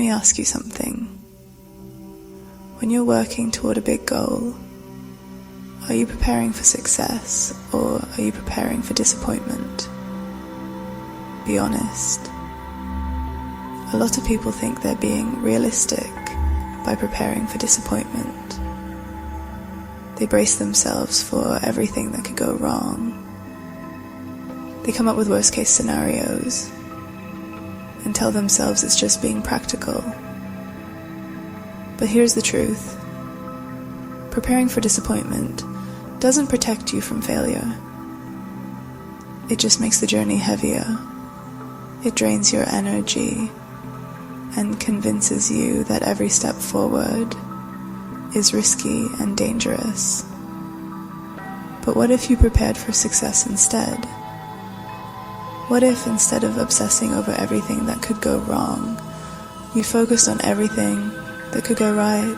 me ask you something. When you're working toward a big goal, are you preparing for success or are you preparing for disappointment? Be honest. A lot of people think they're being realistic by preparing for disappointment. They brace themselves for everything that could go wrong. They come up with worst-case scenarios and tell themselves it's just being practical. But here's the truth. Preparing for disappointment doesn't protect you from failure. It just makes the journey heavier. It drains your energy and convinces you that every step forward is risky and dangerous. But what if you prepared for success instead? What if instead of obsessing over everything that could go wrong, you focused on everything that could go right?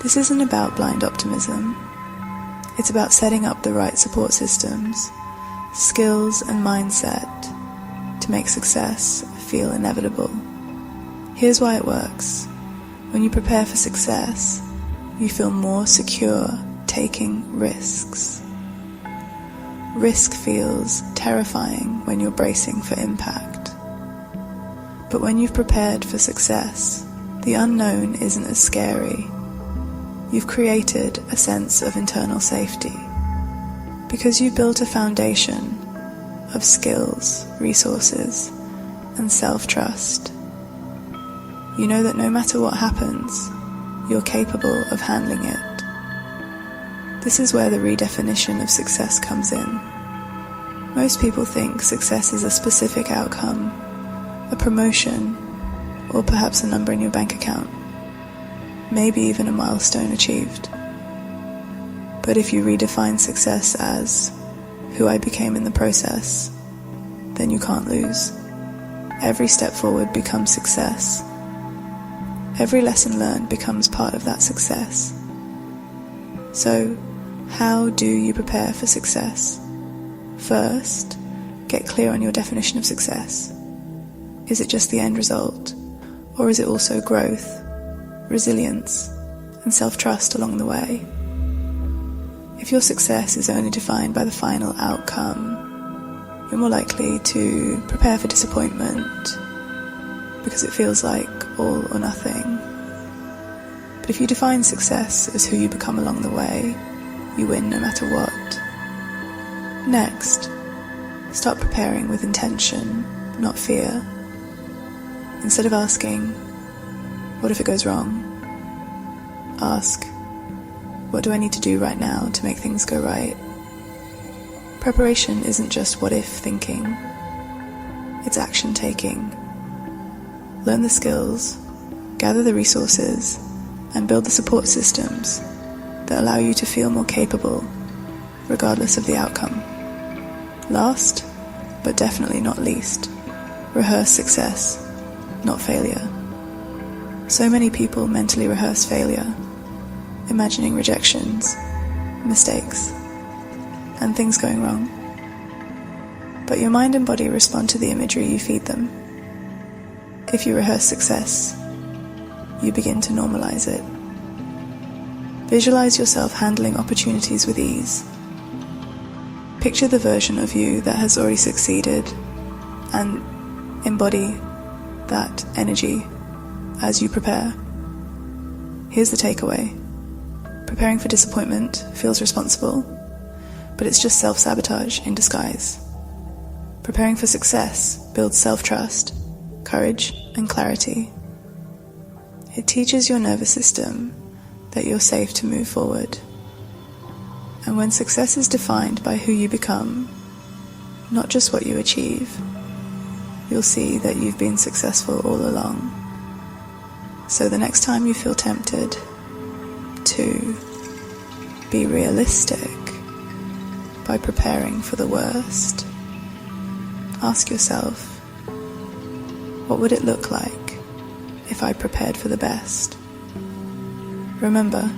This isn't about blind optimism. It's about setting up the right support systems, skills and mindset to make success feel inevitable. Here's why it works. When you prepare for success, you feel more secure taking risks. Risk feels terrifying when you're bracing for impact. But when you've prepared for success, the unknown isn't as scary. You've created a sense of internal safety because you've built a foundation of skills, resources, and self-trust. You know that no matter what happens, you're capable of handling it. This is where the redefinition of success comes in. Most people think success is a specific outcome, a promotion, or perhaps a number in your bank account, maybe even a milestone achieved. But if you redefine success as who I became in the process, then you can't lose. Every step forward becomes success. Every lesson learned becomes part of that success. So, how do you prepare for success? First, get clear on your definition of success. Is it just the end result, or is it also growth, resilience, and self-trust along the way? If your success is only defined by the final outcome, you're more likely to prepare for disappointment because it feels like all or nothing. But if you define success as who you become along the way, you win no matter what. Next, start preparing with intention, not fear. Instead of asking, what if it goes wrong? Ask, what do I need to do right now to make things go right? Preparation isn't just what if thinking, it's action taking. Learn the skills, gather the resources, and build the support systems that allow you to feel more capable, regardless of the outcome. Last, but definitely not least, rehearse success, not failure. So many people mentally rehearse failure, imagining rejections, mistakes, and things going wrong. But your mind and body respond to the imagery you feed them. If you rehearse success, you begin to normalize it. Visualize yourself handling opportunities with ease. Picture the version of you that has already succeeded and embody that energy as you prepare. Here's the takeaway. Preparing for disappointment feels responsible, but it's just self-sabotage in disguise. Preparing for success builds self-trust, courage, and clarity. It teaches your nervous system that you're safe to move forward. And when success is defined by who you become, not just what you achieve, you'll see that you've been successful all along. So the next time you feel tempted to be realistic by preparing for the worst, ask yourself, what would it look like if I prepared for the best? Remember,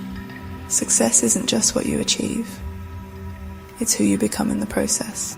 success isn't just what you achieve, it's who you become in the process.